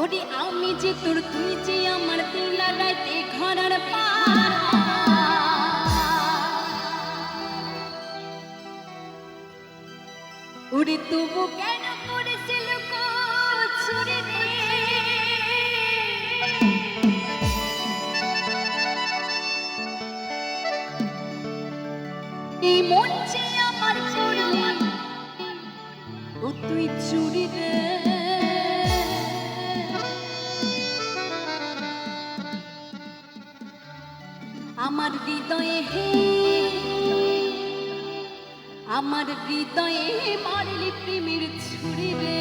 ওরে আমি যে তোর তুই যে আমার দিলা রাইতে ঘরার পার ওরে তবু কেন করেছিল ছুরি রে এই মন যে আমার করলি ও তুই চুরি রে আমার হৃদয়ে হে আমার হৃদয়ে মারলি প্রেমের ছুরি রে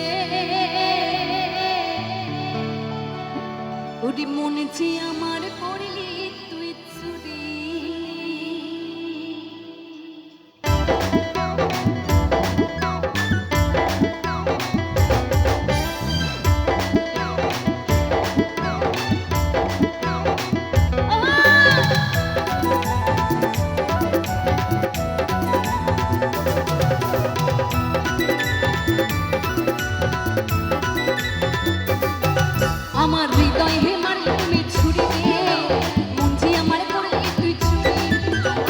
ওরে মনে যে আমার করলি তুই চুরি আমার হৃদয় হে মারলি তুমি ছুরি রে মন যে আমার করলি তুই চুরি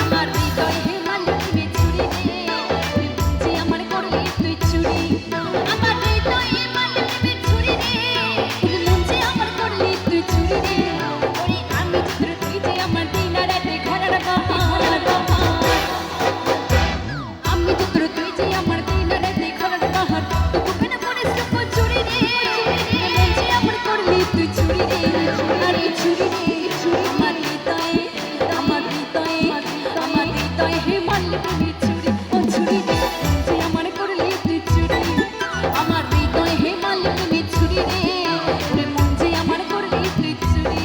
আমার হৃদয় হে মারলি তুমি ছুরি রে মন যে আমার করলি তুই চুরি আমার হৃদয় হে মারলি তুমি ছুরি রে মন যে আমার করলি তুই চুরি রে ওরে আমি চিত্র তুই যে আমার দিন রাতে ঘরার বাহার আমি চিত্র তুই যে আমার দিন রাতে ঘরার বাহার তবু কেন করিস তুই চুরি রে মন যে আমার করলি তুই চুরি রে আরে চুরি রে আমার হৃদয়ে আমার হৃদয়ে আমার হৃদয়ে হে মারলি তুমি চুরি ও চুরি রে যে আমার করলি তুই চুরি আমার হৃদয়ে হে মারলি তুমি চুরি রে ওরে মন যে আমার করলি তুই চুরি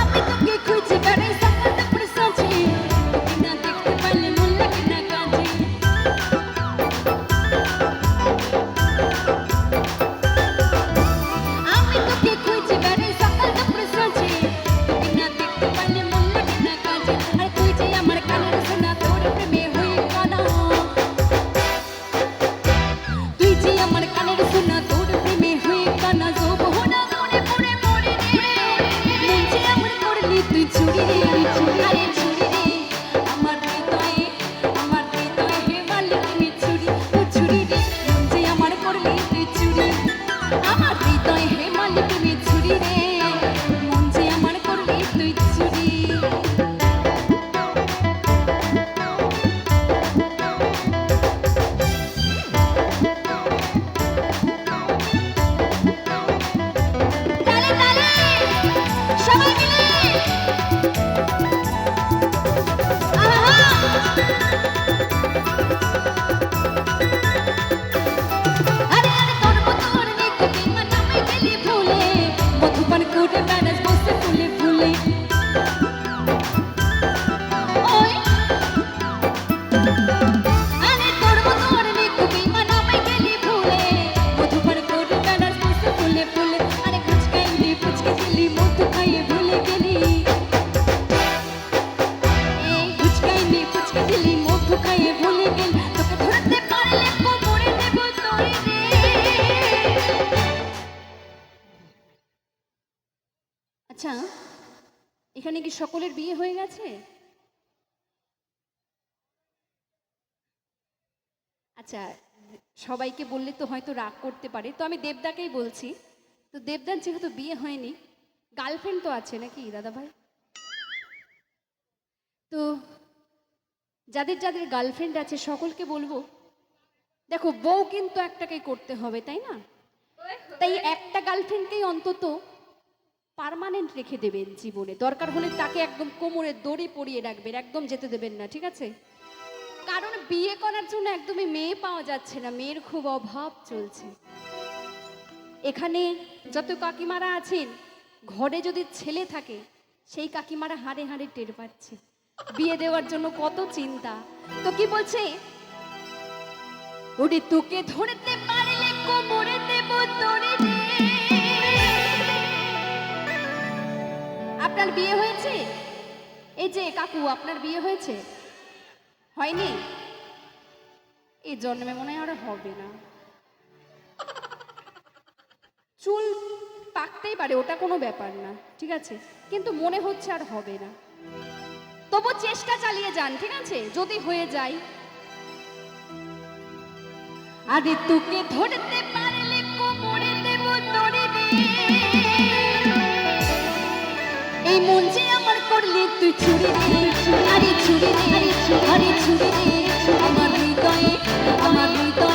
আমি তোকে খুঁজে বেড়াই সকালে পরে সাজি তোকে না দেখতে পারলে মন লাগে না কাজে আমি তোকে খুঁজে বেড়াই সকালে পরে সাজি তোকে না দেখতে পারলে মন লাগে না কাজে আর তুই যে আমার কানের সোনা তোর প্রেমে হয়ে কানা তুই যে আমার কানের সোনা তোর প্রেমে হয়ে কানা যোগ হোনা মনে পড়ে মরে রে মন যে আমার করলি তুই চুরি রে আরে চুরি রে আমার হৃদয়ে হে মারলি তুমি চুরি ও চুরি রে মন যে আমার করলি তুই চুরি আমার হৃদয়ে হে মারলি তুমি চুরি রে মন যে আমার করলি তুই চুরি তালে তালে সবাই মিলে আহা আরে আরে তোর মতন নিকুতি নামে গেলি ভুলে মধুপান করে বেড়াস বসে ফুলে ফুলে ওই আরে তোর মতন নিকুতি নামে গেলি ভুলে মধুপান করে বেড়াস বসে ফুলে ফুলে আরে পুচকে দিলি মধু খাইয়ে ভুলে গেলি এই পুচকে দিলি মধু খাইয়ে ভুলে গেলি তোকে ধরতে পারলে কোমরে দেব তোরে রে আচ্ছা এখানে কি সকলের বিয়ে হয়ে গেছে আচ্ছা সবাইকে বললে তো হয়তো রাগ করতে পারে তো আমি দেবদাকেই বলছি তো দেবদার যেহেতু বিয়ে হয়নি গার্লফ্রেন্ড তো আছে নাকি দাদা ভাই তো যাদের যাদের গার্লফ্রেন্ড আছে সকলকে বলবো দেখো বউ কিন্তু একটাকেই করতে হবে তাই না তাই একটা গার্লফ্রেন্ডকেই অন্তত পার্মানেন্ট রেখে দেবেন জীবনে দরকার হলে তাকে একদম কোমরে দড়ি পরিয়ে রাখবেন একদম যেতে দেবেন না ঠিক আছে কারণ বিয়ে করার জন্য একদমই মেয়ে পাওয়া যাচ্ছে না মেয়ের খুব অভাব চলছে এখানে যত কাকিমারা আছেন ঘরে যদি ছেলে থাকে সেই কাকিমারা হাড়ে হাড়ে টের পাচ্ছে বিয়ে দেওয়ার জন্য কত চিন্তা। তো কি বলছে, ওরে তোকে ধরতে পারলে কোমরে দেব তোরে রে। আপনার বিয়ে হয়েছে? এই যে কাকু, আপনার বিয়ে হয়েছে? হয়নি? এই জন্মে মনে হয় আর হবে না। চুল পাকতেই পারে, ওটা কোনো ব্যাপার না, ঠিক আছে, কিন্তু মনে হচ্ছে আর হবে না। তবু চেষ্টা চালিয়ে যান, ঠিক আছে, যদি হয়ে যায়। আরে তোকে ধরতে পারলে কোমরে দেব তোরে রে। এই মন যে আমার করলে তুই ছুরি রে, আরে ছুরি রে, আরে ছুরি রে। আমার হৃদয়ে, আমার হৃদয়ে